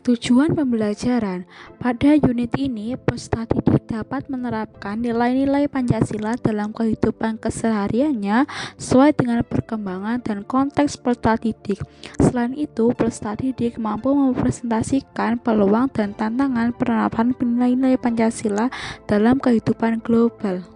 Tujuan pembelajaran. Pada unit ini, peserta didik dapat menerapkan nilai-nilai Pancasila dalam kehidupan kesehariannya sesuai dengan perkembangan dan konteks peserta didik. Selain itu, peserta didik mampu mempresentasikan peluang dan tantangan penerapan nilai-nilai Pancasila dalam kehidupan global.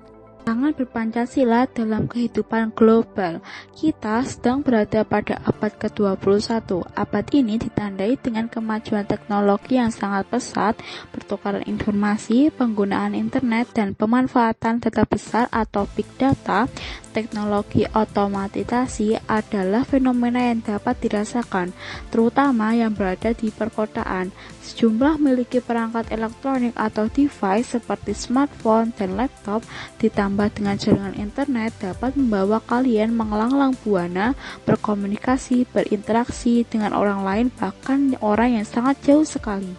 Tantangan berpancasila dalam kehidupan global. Kita sedang berada pada abad ke-21. Abad ini ditandai dengan kemajuan teknologi yang sangat pesat, pertukaran informasi, penggunaan internet, dan pemanfaatan data besar atau big data. Teknologi otomatisasi adalah fenomena yang dapat dirasakan, terutama yang berada di perkotaan. Sejumlah memiliki perangkat elektronik atau device seperti smartphone dan laptop, ditambah dengan jaringan internet dapat membawa kalian melanglang buana, berkomunikasi, berinteraksi dengan orang lain, bahkan orang yang sangat jauh sekali.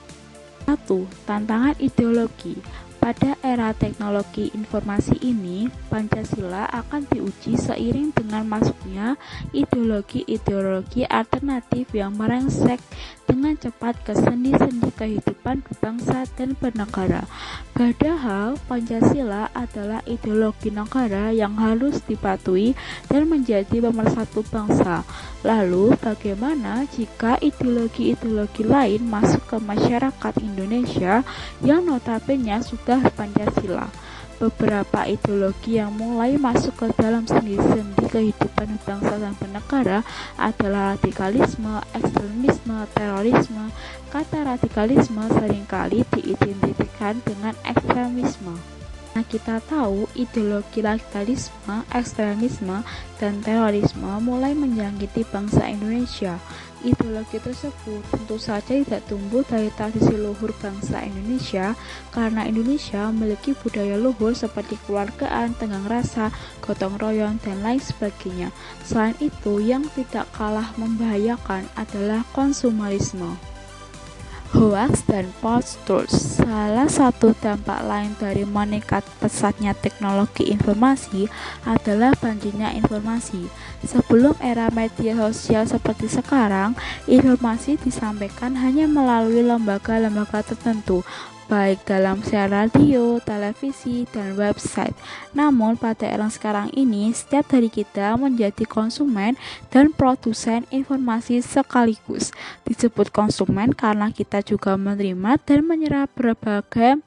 1. Tantangan ideologi. Pada era teknologi informasi ini, Pancasila akan diuji seiring dengan masuknya ideologi-ideologi alternatif yang merengsek dengan cepat ke sendi-sendi kehidupan berbangsa dan bernegara. Padahal Pancasila adalah ideologi negara yang harus dipatuhi dan menjadi pemersatu bangsa. Lalu bagaimana jika ideologi-ideologi lain masuk ke masyarakat Indonesia yang notabene sudah Pancasila? Beberapa ideologi yang mulai masuk ke dalam sendi-sendi kehidupan bangsa dan bernegara adalah radikalisme, ekstremisme, terorisme. Kata radikalisme seringkali diidentikan dengan ekstremisme. Nah, kita tahu ideologi radikalisme, ekstremisme, dan terorisme mulai menjangkiti bangsa Indonesia. Ideologi tersebut tentu saja tidak tumbuh dari tradisi luhur bangsa Indonesia, karena Indonesia memiliki budaya luhur seperti keluargaan, tenggang rasa, gotong royong, dan lain sebagainya. Selain itu, yang tidak kalah membahayakan adalah konsumerisme. Hoax dan false truths. Salah satu dampak lain dari meningkat pesatnya teknologi informasi adalah banjirnya informasi. Sebelum era media sosial seperti sekarang, informasi disampaikan hanya melalui lembaga-lembaga tertentu, baik dalam siaran radio, televisi, dan website. Namun pada era sekarang ini, setiap dari kita menjadi konsumen dan produsen informasi sekaligus. Disebut konsumen karena kita juga menerima dan menyerap berbagai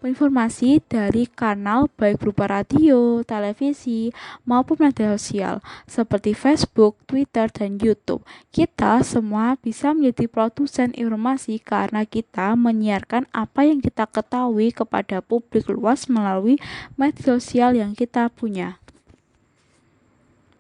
informasi dari kanal baik berupa radio, televisi, maupun media sosial seperti Facebook, Twitter, dan YouTube. Kita semua bisa menjadi produsen informasi karena kita menyiarkan apa yang kita ketahui kepada publik luas melalui media sosial yang kita punya.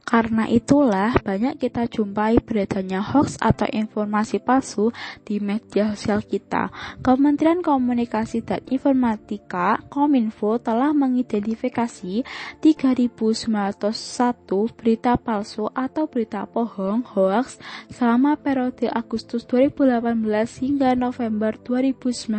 Karena itulah banyak kita jumpai beredarnya hoax atau informasi palsu di media sosial kita. Kementerian Komunikasi dan Informatika Kominfo telah mengidentifikasi 3.901 berita palsu atau berita bohong hoax selama periode Agustus 2018 hingga November 2019.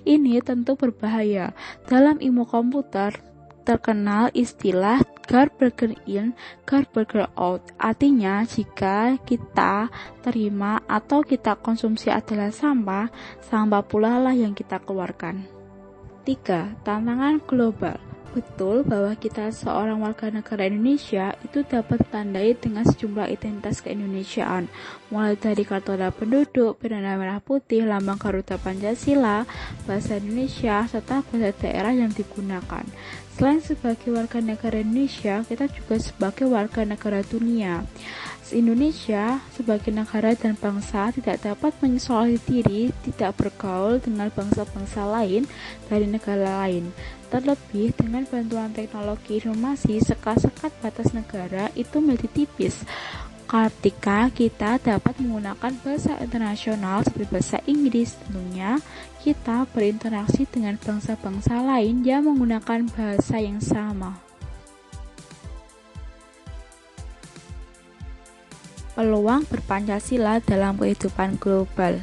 Ini tentu berbahaya. Dalam ilmu komputer terkenal istilah garbage in, garbage out. Artinya, jika kita terima atau kita konsumsi adalah sampah, sampah pula lah yang kita keluarkan. 3. Tantangan global. Betul bahwa kita seorang warga negara Indonesia itu dapat ditandai dengan sejumlah identitas keindonesiaan, mulai dari kartu tanda penduduk, bendera merah putih, lambang Garuda Pancasila, bahasa Indonesia, serta bahasa daerah yang digunakan. Selain sebagai warga negara Indonesia, kita juga sebagai warga negara dunia. Indonesia sebagai negara dan bangsa tidak dapat mengisolasi diri, tidak bergaul dengan bangsa-bangsa lain dari negara lain. Terlebih dengan bantuan teknologi informasi, sekat-sekat batas negara itu menjadi tipis. Ketika kita dapat menggunakan bahasa internasional seperti bahasa Inggris, tentunya kita berinteraksi dengan bangsa-bangsa lain yang menggunakan bahasa yang sama. Peluang berpancasila dalam kehidupan global.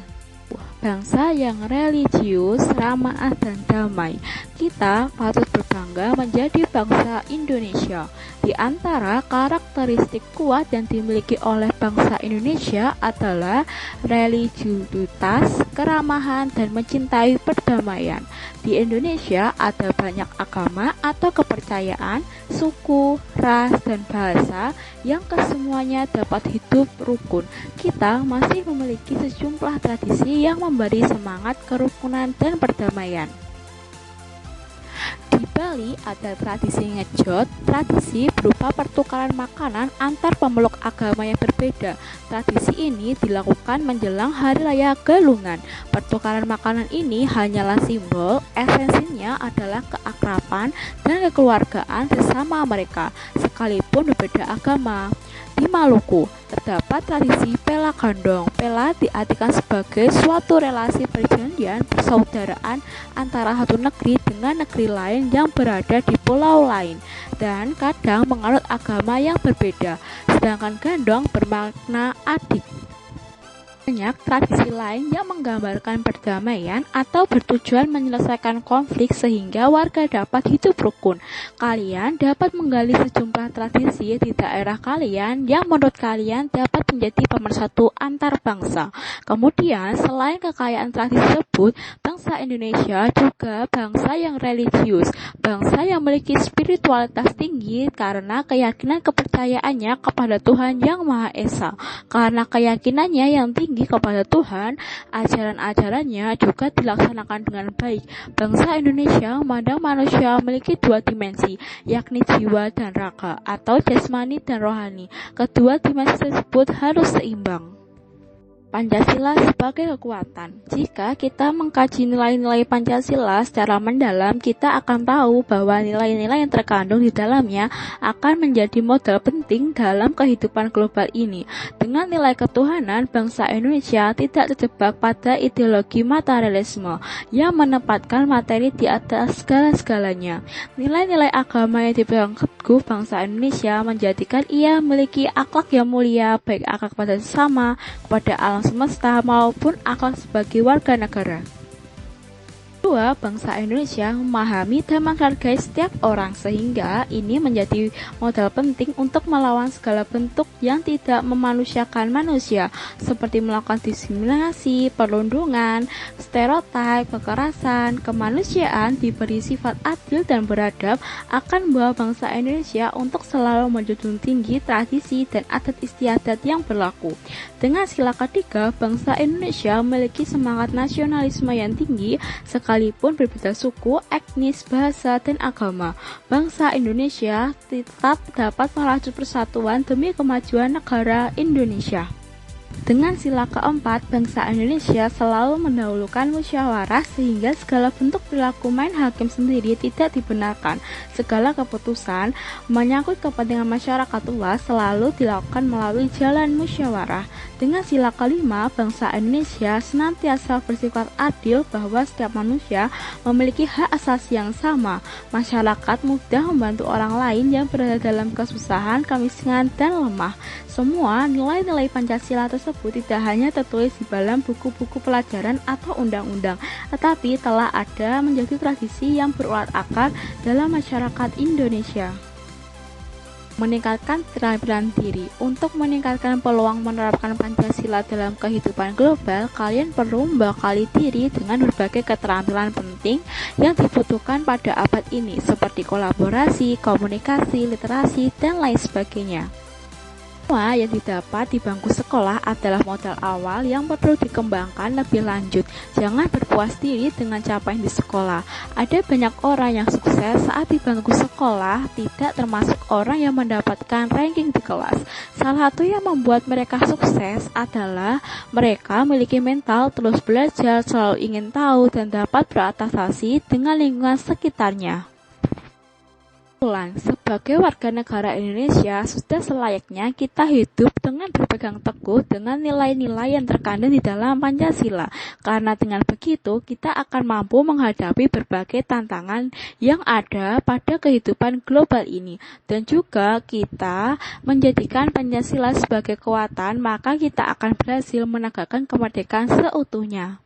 Bangsa yang religius, ramah dan damai. Kita patut berbangga menjadi bangsa Indonesia. Di antara karakteristik kuat yang dimiliki oleh bangsa Indonesia adalah religiusitas, keramahan, dan mencintai perdamaian. Di Indonesia ada banyak agama atau kepercayaan, suku, ras, dan bahasa yang kesemuanya dapat hidup rukun. Kita masih memiliki sejumlah tradisi yang memberi semangat kerukunan dan perdamaian. Di Bali ada tradisi ngejot, tradisi berupa pertukaran makanan antar pemeluk agama yang berbeda. Tradisi ini dilakukan menjelang Hari Raya Galungan. Pertukaran makanan ini hanyalah simbol, esensinya adalah keakraban dan kekeluargaan sesama mereka, sekalipun berbeda agama. Di Maluku, terdapat tradisi pela gandong. Pela diartikan sebagai suatu relasi perjanjian persaudaraan antara satu negeri dengan negeri lain yang berada di pulau lain dan kadang menganut agama yang berbeda. Sedangkan gandong bermakna adik. Banyak tradisi lain yang menggambarkan perdamaian atau bertujuan menyelesaikan konflik sehingga warga dapat hidup rukun. Kalian dapat menggali sejumlah tradisi di daerah kalian yang menurut kalian dapat menjadi pemersatu antar bangsa. Kemudian, selain kekayaan tradisi tersebut, bangsa Indonesia juga bangsa yang religius, bangsa yang memiliki spiritualitas tinggi karena keyakinan kepercayaannya kepada Tuhan Yang Maha Esa. Karena keyakinannya yang tinggi kepada Tuhan, ajaran-ajarannya juga dilaksanakan dengan baik. Bangsa Indonesia memandang manusia memiliki dua dimensi, yakni jiwa dan raga, atau jasmani dan rohani. Kedua dimensi tersebut harus seimbang. Pancasila sebagai kekuatan. Jika kita mengkaji nilai-nilai Pancasila secara mendalam, kita akan tahu bahwa nilai-nilai yang terkandung di dalamnya akan menjadi modal penting dalam kehidupan global ini. Dengan nilai ketuhanan, bangsa Indonesia tidak terjebak pada ideologi materialisme yang menempatkan materi di atas segala-segalanya. Nilai-nilai agama yang dipegang teguh bangsa Indonesia menjadikan ia memiliki akhlak yang mulia, baik akhlak kepada sesama, kepada alam semesta maupun akhlak sebagai warga negara. Kedua, bangsa Indonesia memahami dan menghargai setiap orang sehingga ini menjadi modal penting untuk melawan segala bentuk yang tidak memanusiakan manusia seperti melakukan diskriminasi, perundungan, stereotip, kekerasan. Kemanusiaan diberi sifat adil dan beradab akan membawa bangsa Indonesia untuk selalu menjunjung tinggi tradisi dan adat istiadat yang berlaku. Dengan sila ketiga, bangsa Indonesia memiliki semangat nasionalisme yang tinggi sekalipun berbeda suku, etnis, bahasa, dan agama. Bangsa Indonesia tetap dapat merajut persatuan demi kemajuan negara Indonesia. Dengan sila keempat, bangsa Indonesia selalu mendahulukan musyawarah sehingga segala bentuk perilaku main hakim sendiri tidak dibenarkan. Segala keputusan menyangkut kepentingan masyarakat luas selalu dilakukan melalui jalan musyawarah. Dengan sila kelima, bangsa Indonesia senantiasa bersifat adil bahwa setiap manusia memiliki hak asasi yang sama. Masyarakat mudah membantu orang lain yang berada dalam kesusahan, kemiskinan, dan lemah. Semua nilai-nilai Pancasila tersebut tidak hanya tertulis di dalam buku-buku pelajaran atau undang-undang, tetapi telah ada menjadi tradisi yang berurat akar dalam masyarakat Indonesia. Meningkatkan keterampilan diri. Untuk meningkatkan peluang menerapkan Pancasila dalam kehidupan global, kalian perlu membekali diri dengan berbagai keterampilan penting yang dibutuhkan pada abad ini, seperti kolaborasi, komunikasi, literasi, dan lain sebagainya. Semua yang didapat di bangku sekolah adalah modal awal yang perlu dikembangkan lebih lanjut. Jangan berpuas diri dengan capaian di sekolah. Ada banyak orang yang sukses saat di bangku sekolah, tidak termasuk orang yang mendapatkan ranking di kelas. Salah satu yang membuat mereka sukses adalah mereka memiliki mental terus belajar, selalu ingin tahu, dan dapat beradaptasi dengan lingkungan sekitarnya. Sebagai warga negara Indonesia, sudah selayaknya kita hidup dengan berpegang teguh dengan nilai-nilai yang terkandung di dalam Pancasila. Karena dengan begitu, kita akan mampu menghadapi berbagai tantangan yang ada pada kehidupan global ini. Dan juga kita menjadikan Pancasila sebagai kekuatan, maka kita akan berhasil menegakkan kemerdekaan seutuhnya.